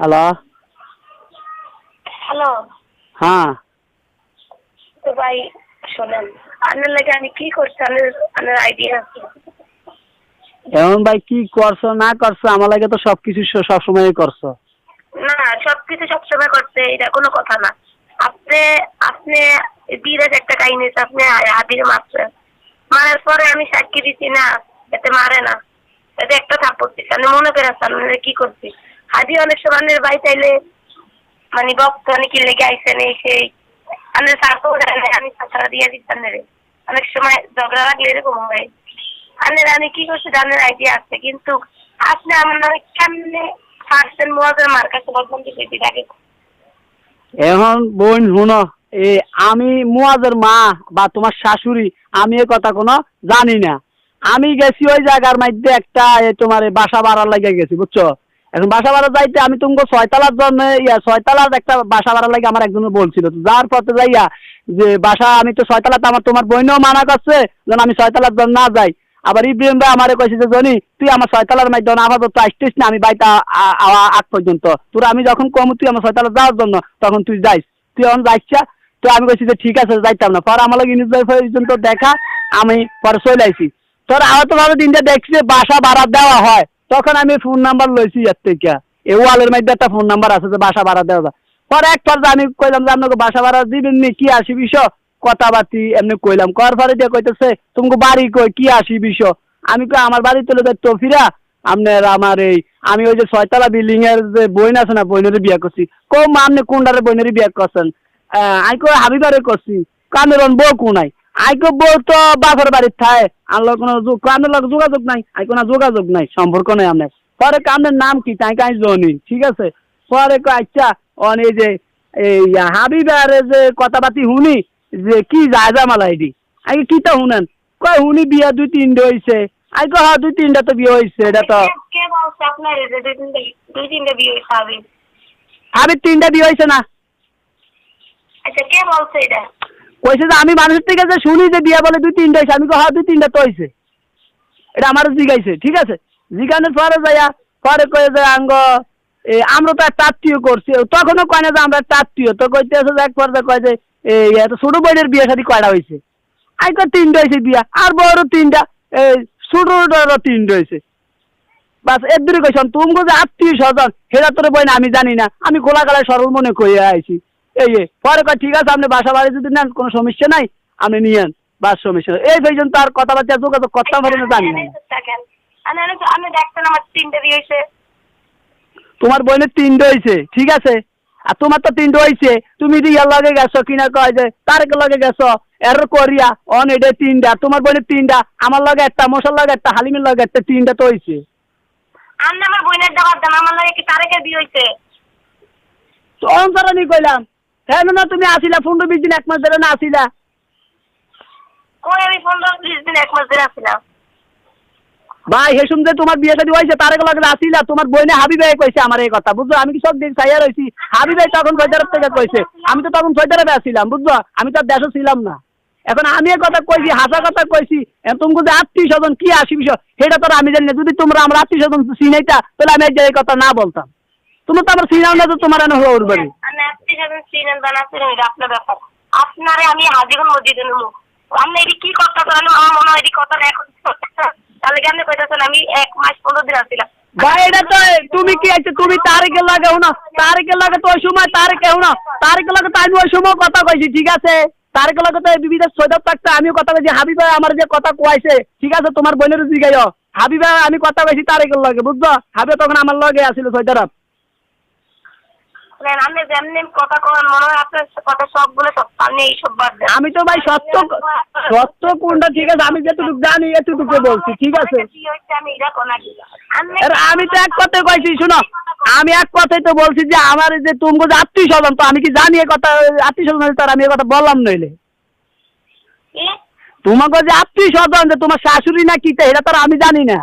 Hello. Hello. হ্যাঁ। তো ভাই শোনেন, আপনার লাগে আমি কি করছি আপনার আইডিয়া আছে? এমন ভাই কি করছো না করছো আমার লাগে তো সবকিছু সবসময় করছো। না, সবকিছু সবসময় করতে এটা কোনো কথা না। আপনি আপনি বিরাট একটা কাহিনী আছে, আপনি হাবির মারছেন, মারার পরে আমি সাক্ষী দিচ্ছি না এতে মারে না, এতে একটা থাপ্পড় দিচ্ছি। আমি মনে করে আপনারা কি করছি, হাবি অনেক সময় আপনার বাড়ি চাইলে মানে বক্ত অনেক লেগে আইসেন এই সেই আপনার সার্কেও যায় না, আমি ছাড়া দিয়ে দিচ্ছি আপনার। অনেক সময় ঝগড়া লাগলে এরকম হয়। আপনার আমি কি করছি আপনার আইডিয়া আছে, কিন্তু আপনি আমার নামে কেমনে পারছেন মোয়াজের মার কাছে বদনাম দিতে থাকে। এখন বোন শুনো, এই আমি মুয়াজের মা বা তোমার শাশুড়ি আমি এ কথা কোনো জানি না। আমি গেছি ওই জায়গার মধ্যে একটা তোমার বাসা ভাড়া লাগে গেছি বুঝছো। এখন বাসা ভাড়া যাইতে আমি তোমাকে ছয়তলার জন্য ছয়তলার একটা বাসা ভাড়া লাগে আমার একজন বলছিল, যার পথে যাইয়া যে বাসা আমি তো ছয়তলাতে আমার তোমার বোনও মানা করছে যেন আমি ছয়তলার জন্য না যাই। আবার ইব্রাহিম ভাই আমারে কইছে যে জনি তুই আমার ছয়তলার মধ্যে আপাতত আসতিস না, আমি বাড়িতে আগ পর্যন্ত তোর আমি যখন কম তুই আমার ছয়তলা যাওয়ার জন্য তখন তুই যাইস, তুই এখন যাইছা। তো আমি কইছি যে ঠিক আছে যাইতাম না, পরে আমার লাগে নিউজ পর্যন্ত দেখা আমি পরে চলে আইছি। তোর আহতভাবে দিনটা দেখছি বাসা ভাড়া দেওয়া হয়, তখন আমি ফোন নাম্বার লইছি এর থেকে, এই ওয়ালের মধ্যে একটা ফোন নাম্বার আছে যে বাসা ভাড়া দেওয়া যায়। পরে এক পর্যায়ে আমি কইলাম যে আপনাকে বাসা ভাড়া দিবেন নি কি আসি বিষয় কথাবার্তি এমনি কইলাম, কর পরে দিয়ে কইতেছে তুমি বাড়ি কই কি আসি বিষয়। আমি কই আমার বাড়ি তুলে দেয় তফিরা আপনার আমার এই আমি ওই যে ছয়তলা বিল্ডিং এর যে বইন আছে না বইনের বিয়ে করছি। কম আপনি কোনটারে বইনের বিয়ে করছেন? আমি কই হাবিবারে করছি। কামেরন বউ কোনাই? আইকো বউ তো বাপের বাড়ির থায়, আনলো কোনো কামের লোক যোগাযোগ নাই, আইকো না যোগাযোগ নাই সম্পর্ক নাই আপনার। পরে কামের নাম কি তাই কাই জনি ঠিক আছে। পরে কই আচ্ছা অন এই যে এই হাবিবারে যে কথাবার্তি শুনি যে কি যায় জামাল আইডি আগে কি তা শুনেন কয় শুনি বিয়া 2-3 হইছে। আইকো হ্যাঁ 2-3টা তো বিয়ে হইছে। এটা তো কে বলছে আপনার যে দুই তিনটা বিয়ে হয়েছে হাবি? হাবির 3টা বিয়ে হইছে না। আচ্ছা কে বলছে এটা? কইছে যে আমি মানুষের থেকে যে শুনি যে বিয়া বলে 2-3টা হইছে। আমি কই হ্যাঁ 2-3টা তো হইছে, এটা আমার জিগাইছে ঠিক আছে। জিগানোর পরে যাইয়া পরে কয়ে যে আঙ্গ আমরা তো একটা আত্মীয় করছি, তখনও কয় না যে আমরা একটা আত্মীয়, তো কইতে আছে যে এক পর্যায়ে কয় যে এই এত ছোট বোনের বিয়ে শাদী কয়টা হয়েছে। আই কয় 3টা হয়েছে বিয়া, আর বড় 3টা, এই ছোটটারও 3টা হয়েছে। বাস এর দূরে কইছেন তুমি যে আত্মীয় স্বজন সেটা তোর বই না আমি জানি না, আমি খোলা গালায় সরল মনে কইয়া আইছি। এই পরে কয় ঠিক আছে আপনি বাসা বাড়ি যদি নেন কোনো সমস্যা নাই আপনি নিয়েন, বাস সমস্যা এই পর্যন্ত আর কথাবার্তা যোগাযোগ করতে পারি না জানি না। আমি দেখছেন আমার 3টা বিয়ে হয়েছে। তোমার বোনের 3টা হয়েছে ঠিক আছে, আর তোমার তো 3টা হয়েছে, তুমি রিয়ার লগে গেছো কিনা কয় যে তারেকের লগে গেছো এর করিয়া অন এটা 3টা, তোমার বোনের 3টা, আমার লগে একটা, মশার লগে একটা, হালিমের লগে একটা, 3টা তো হয়েছে। আমি আমার বোনের দাবার দাম আমার লাগে কি তারেকের বিয়ে হয়েছে? তো অন্তরানি কইলাম হ্যাঁ না তুমি আসিলা 15-20 দিন 1 মাস ধরে না আসিলা। কই আমি 15-20 দিন 1 মাস ধরে আসিলাম ভাই হেসুম যে তোমার বিয়ে শাদী হয়েছে তারেক লগে আসিলা, তোমার বইনে হাবিবাই কইছে আমার এই কথা বুঝছো। আমি কি সব দিন চাইয়া রইছি, হাবিবাই তখন ছয়টার থেকে কইছে, আমি তো তখন ছয়টারে আসিলাম বুঝছো, আমি তো দেশে ছিলাম না। এখন আমি এই কথা কইছি হাসা কথা কইছি, তুমি যে আত্মীয় স্বজন কি আসি বিষয় সেটা তো আমি জানি না। যদি তোমরা আমার আত্মীয় স্বজন চিনাইতা তাহলে আমি এই কথা না বলতাম। তুমি তো আমার চিনাও না তো তোমার এনে হওয়া উঠবে। আমি আত্মীয় স্বজন চিনেন বা না চিনেন এটা আপনার ব্যাপার। আপনারে আমি হাজিগন মসজিদে নেবো, আপনি এটি কি কথা করেন আমার মনে হয় এটি কথা এখন তাহলে কি আপনি কইতেছেন আমি 1 মাস 15 দিন আসছিলাম। ভাই এটা তো তুমি কি আছে তুমি তারেকের লাগে না, তারেকের লাগে তো ওই সময় তারেকে না, তারেকের লাগে তো আমি ওই সময় কথা কইছি ঠিক আছে। তারেকের লাগে তো বিবিধ সৈদব থাকতে আমিও কথা কইছি, হাবিবা আমার যে কথা কইছে ঠিক আছে তোমার বোনের জিগাইও হাবিবা আমি কথা কইছি তারেকের লাগে বুঝছো। হাবিবা তখন আমার লগে আসিল ছয়টার। আপনি যেমনি কথা কন মনে হয় আপনার কথা সবগুলো সব আপনি এইসব বাদ দেন। আমি তো ভাই সত্য সত্য কোনটা ঠিক আছে আমি যেটুকু জানি এতটুকু বলছি ঠিক আছে। আমি তো এক কথাই কইছি শুনো, আমি এক কথাই তো বলছি যে আমার যে তুমি যে আত্মীয় স্বজন তো আমি কি জানি এই কথা আত্মীয় স্বজন তার আমি এই কথা বললাম নইলে। তোমাকে যে আত্মীয় স্বজন যে তোমার শাশুড়ি না কি এটা তো আমি জানি না।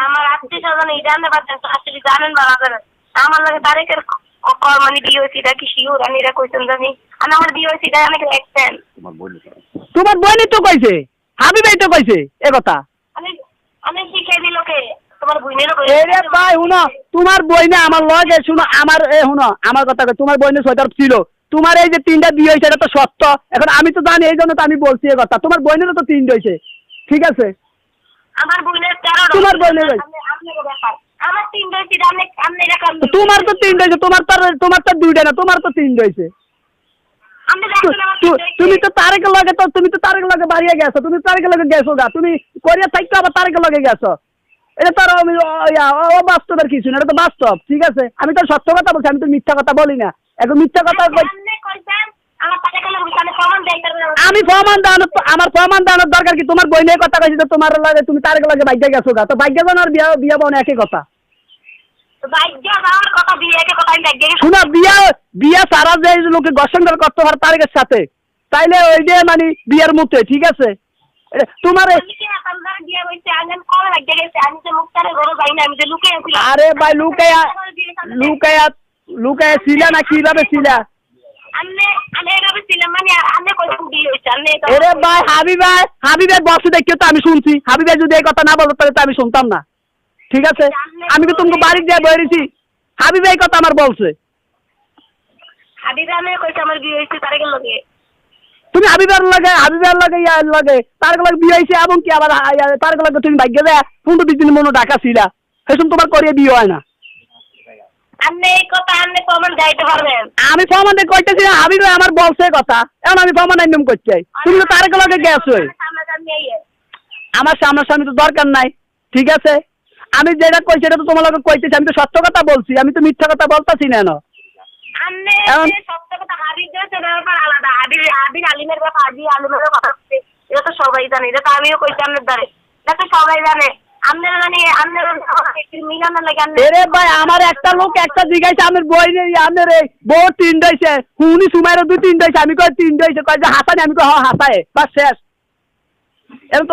আমার আত্মীয় স্বজন এই জানতে পারছেন শাশুড়ি জানেন বা না জানেন আমার লাগে তারিখের মানে বিয়ে হয়েছে এটা কি শিওর? আমি এটা কইছেন জানি আমি আমার বিয়ে হয়েছে এটা আমি দেখছেন। তোমার বোনই তো কইছে হাবিবাই তো কইছে এ কথা। আমি আমি শিখাই দিল কে তোমার বোনেরও এরে ভাই শুনো, তোমার বইনে আমার লগে শুনো, আমার শুনো আমার কথা কই, তোমার বইনে 6টা ছিল, তোমার এই যে 3টা বিয়ে হয়েছে এটা তো সত্য। এখন আমি তো জানি, এই জন্য তো আমি বলছি এই কথা, তোমার বইনেরও তো 3 হয়েছে, ঠিক আছে? আমার বোনের 13, তোমার বোনের আমার 3 হয়েছে, আপনি এটা তোমার তো 3 হয়েছে, তোমার তো 2টা না, তোমার তো 3 হয়েছে। তুমি তো তারেকের লগে বাড়িয়ে গেছো, তুমি তারেকের লগে গেছো গা, তুমি কোরিয়া থাকতে আবার তারেকের লগে গেছো, এটা তো আমি অবাস্তবের কিছু না, এটা তো বাস্তব, ঠিক আছে? আমি তো সত্য কথা বলছি, আমি তো মিথ্যা কথা বলি না। এখন মিথ্যা কথা আমি প্রমাণ দেওয়ানোর, আমার প্রমাণ দেওয়ানোর দরকার কি? তোমার বই নিয়ে কথা কইছি, তোমার লাগে তুমি তারেকের লগে বাইকে গেছো গা, তো বাইকে যাওয়ার বিয়া বোন একই কথা। শোনা, বিয়া সারা যে লোকে গসঙ্গল করতে পারে তারেকের সাথে, তাইলে ওই যে মানে বিয়ার মধ্যে, ঠিক আছে? তোমার আরে ভাই লুকায়া ছিলা না কিভাবে ছিলা? আরে ভাই হাবিবের বসে দেখিও তো আমি শুনছি, হাবিবের যদি এই কথা না বলতো তাহলে তো আমি শুনতাম না, ঠিক আছে? আমি তো তোমাকে বাড়ি দিয়ে বলেছি, হাবিব এই কথা আমার বলছে। তুমি হাবিবের লাগে তার লাগে বিয়ে হয়েছে, এবং কি আবার তার লাগে তুমি ভাগ্য দেয় 15-20 দিন মনে ঢাকা ছিলা, সেসব তোমার করিয়ে বিয়ে হয় না। আমি প্রমাণ দিয়ে কইতেছি না, হাবিব আমার বলছে কথা, এখন আমি প্রমাণ একদম করছি। তুমি তো তার লাগে গেছো, আমার সামনাসামনি তো দরকার নাই, ঠিক আছে? আমি যেটা কইছি সেটা তো তোমার লগে কইতেছি, আমি তো সত্য কথা বলছি, আমি তো মিথ্যা কথা বলতাছি না। সবাই জানে, এটা তো আমিও কইছি আপনার দ্বারে, এটা তো সবাই জানে। ভাই আমার একটা লোক একটা জিজ্ঞাসা, আমার বই নেই, আমার বউ 3 হয়েছে, হুনি সুমাইরও 2-3 হয়েছে, আমি কই 3 হয়েছে, কয় যে হাসানি, আমি কই হাসায়, বাস শেষ। এখন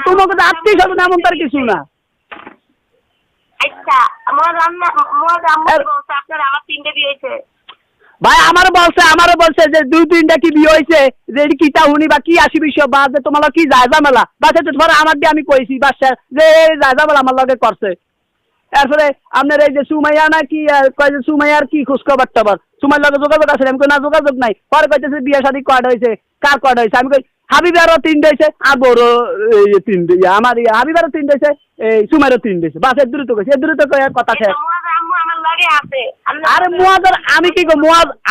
তোমাকে তো আত্মীয় স্বজন এমন তার কিছু না। আচ্ছা, আপনার আমার 3টে বিয়ে হয়েছে ভাই, আমারও বলছে যে 2-3টা কি বিয়ে হয়েছে, যে কিটা হুনি বা কি আসি বিষয়, বা যে তোমার কি জায়জামেলা, বাস ধর আমার দিয়ে আমি কইছি বাস যে এই জায়জামেলা আমার লগে করছে। তারপরে আপনার এই যে সুমাইয়া না কি কয় যে সুমাইয়ার কি খোঁজখবর টবর, সুমাইয়ার লগে যোগাযোগ আছে? আমি কই না, যোগাযোগ নাই। পরে কইতেছে বিয়ে শাদী কয়টা হয়েছে, কার কয়টা হয়েছে? আমি কই হাবিবেরও 3 হয়েছে, আর বড় 3, আমার হাবিবেরও 3 হয়েছে, এই সুমাইয়ারও 3 হয়েছে, বাস এর দূরে তো কইছে, এর দূরে তো কথা শেষ। আরে মুয়াজার আমি কি গো,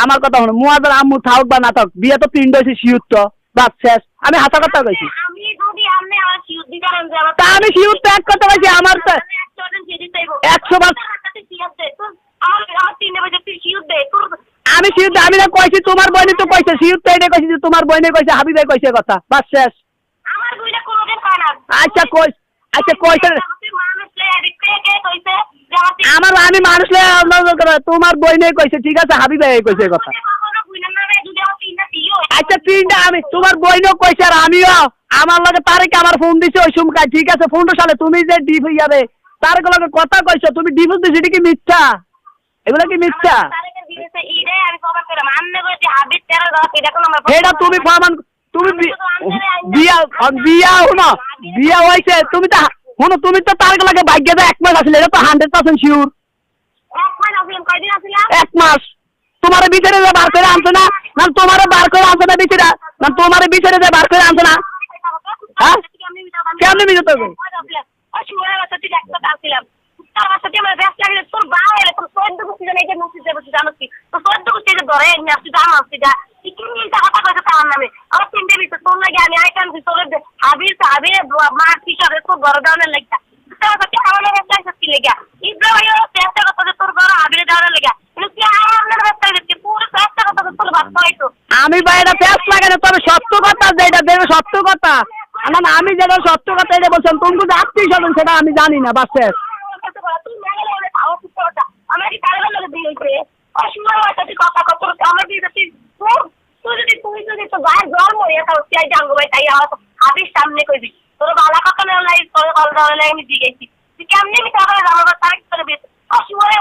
আমার কথা শুনো, মুয়াজার আম্মু থাক বা না থাক, বিয়ে তো 3 হয়েছে শিউর তো, বাস শেষ। আমি হাসা কথা কইছি, তা আমি শিউর তো এক কথা কইছি, আমার তো 100 আমি শিউর, আমি না কইছি তোমার বইনে তো কইছে, শিউর তো এটা কইছি যে তোমার বইনে কইছে, হাবিবে কইছে কথা, বাস শেষ। আচ্ছা কইছে আমার, আমি মানুষ তোমার বইনে কইছে, ঠিক আছে? হাবিবে কইছে কথা। আচ্ছা 3টা আমি তোমার বইনেও কইছে, আর আমিও আমার লগে তারেক আমার ফোন দিছে ওই সময়, ঠিক আছে? 15 সালে তুমি যে ডিপ হইয়াবে তারেক লগে কথা কইছো, তুমি ডিপ দিছো, এটা কি মিথ্যা? এগুলা কি মিথ্যা? এটা তুমি প্রমাণ, তুমি বিয়া শুনো, বিয়া হয়েছে, তুমি তো শুনো, তুমি তো তারেক লগে ভাগ্য দেয় 1 মাস আসলে, এটা তো 100% শিওর। 1 মাস তোমার বিচারে যে বার করে আনছো না, না তোমার বার করে আনছো না বিচারে, না তোমার বিচারে যে বার করে আনছো না, হ্যাঁ? কেমনি মিজে তো আমি ভাই এটা পেঁচ লাগে না, তবে সত্য কথা যেটা দেবে, সত্য কথা না, আমি যেটা সত্য কথা এটা বলছিলাম, তুমি তো আত্মীয় স্বজন সেটা আমি জানি না, বাস শেষ। সামনে কইবি তোর বালা কথা নাই, তোর আমি জিজ্ঞেসি তুই কেমনি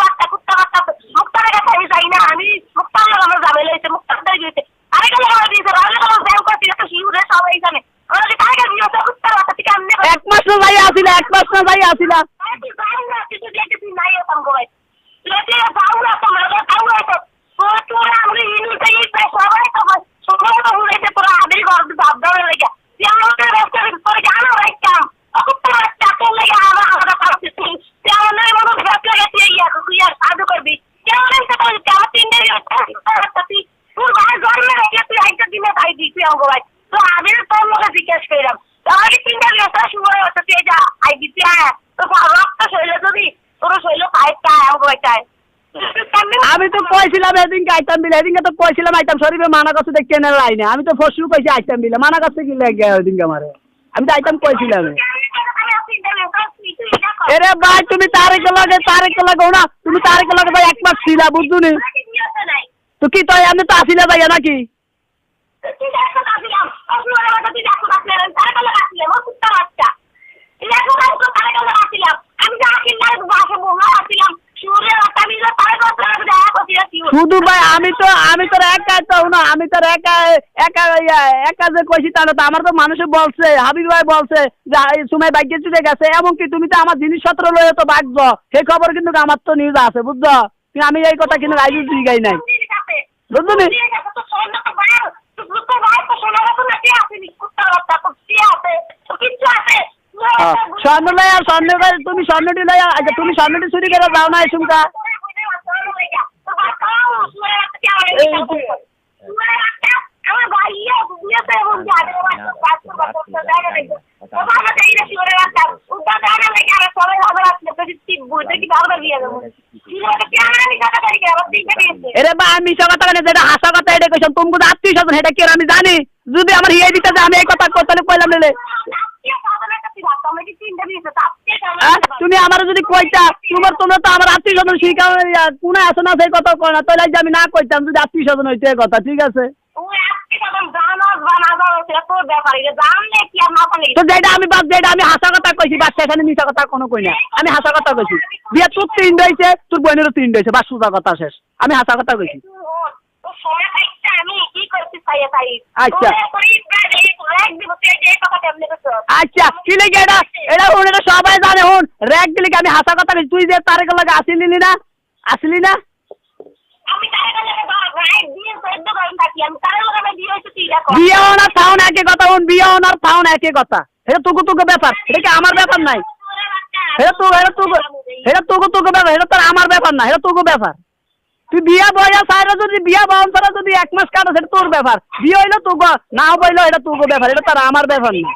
বাচ্চা কুত্তা বাচ্চা মুক্তারের কাছে আমি যাই না, আমি মুক্তার আমার ঝামেলা হয়েছে, মুক্তার দাঁড়িয়ে গেছে, আরে গেলে আমার দিয়েছে, ব্যায়াম করছি, একটা শিউরে সবাই জানে। 1 মাস না যাই আসিলা, 1 মাস না যাই আসিলা। করতাম গো ভাই লেতে দাউরা তোমার দাউরা তো তোরা আমরা ইনুতে এই সবাই তো সবাই তো হইতে তোরা আদি ঘর ভাবদার লাগা আমাদের রাস্তা করে জানো ভাই কাম তোমার টাকা লাগে আমরা পাচ্ছি তেমন মনে ভাব লাগে তুই আর সাধু করবি কেমন একটা কেমন তিনটে তুই তোর ভাই জন্মে রেখে তুই একটা দিনে খাই দিচ্ছি আমাকে ভাই তো আমি তোর লোকে জিজ্ঞেস করলাম তাহলে তিনটা ব্যবসা শুরু হচ্ছে তুই এটা আই দিচ্ছি হ্যাঁ তো রক্ত শৈল যদি তোর শৈল পাইটা আমাকে ভাইটাই আমি তো কইছিলাম এদিনকে আইতাম বিলে এদিনকে তো কইছিলাম আইতাম শরীফে মানা করছে দেখতে না লাইনে আমি তো ফসু কইছি আইতাম বিলে মানা করছে কি লাগে ওদিনকে আমারে আমি তো আইতাম কইছিলাম এরে ভাই তুমি তারেকে লাগে না তুমি তারেকে লাগে ভাই এক মাস ছিলা বুঝুনি তো কি তাই আমি তো আসিলা ভাইয়া নাকি শুধু ভাই আমি তো একা তো না আমি তো একা যে কইছি তা না তো আমার তো মানুষে বলছে হাবিব ভাই বলছে যে এই সময় বাইকে চলে গেছে এমনকি তুমি তো আমার জিনিসপত্র লয়ে তো ভাগছো সেই খবর কিন্তু আমার তো নিউজ আছে বুঝছো কিন্তু আমি এই কথা কিন্তু আইজু জিগাই নাই বুঝলি স্বর্ণলাই আর স্বর্ণকার তুমি স্বর্ণটি লাই আচ্ছা তুমি স্বর্ণটি চুরি করে যাও না এই সুমকা এরে বা আমি মিশা কথা কেন যেটা হাসা কথা এটা কইছাম তুমি কোন আত্মীয় স্বজন এটা কি আমি জানি যদি আমার হিয়াই দিতে যে আমি এই কথা তাহলে কইলাম নিলে তুমি আমার যদি কইতা তোমরা তো আমার আত্মীয় স্বজন শিখা কোনে আসো না সেই কথা কয় না তাহলে আমি না কইতাম যদি আত্মীয় স্বজন হইতে কথা ঠিক আছে তো যেটা আমি হাসা কথা কইছি বাস সেখানে মিশা কথা কোনো কই না আমি হাসা কথা কইছি বিয়া তোর 3 হইছে তোর বোনেরও 3 হইছে বাস সুজা কথা শেষ আমি হাসা কথা কইছি আচ্ছা আচ্ছা কি লাগে এটা ওটা সবাই জানে হুন র্যাক দিলি আমি হাসা কথা কইছি তুই যে তারেক লাগে আসলি না বিয়ে ওনার থাউন একই কথা হুন বিয়ে ওনার থাউন একই কথা এটা তুকু ব্যাপার এটা কি আমার ব্যাপার নাই এটা তুকু ব্যাপার এটা তোর আমার ব্যাপার না এটা তুকু ব্যাপার তুই বিয়া বয়া সাইরা যদি বিয়া বাউন ছাড়া যদি 1 মাস কাটো সেটা তোর ব্যাপার বিয়ে হইলো তুকু না হইলো এটা তুকু ব্যাপার এটা তোর আমার ব্যাপার না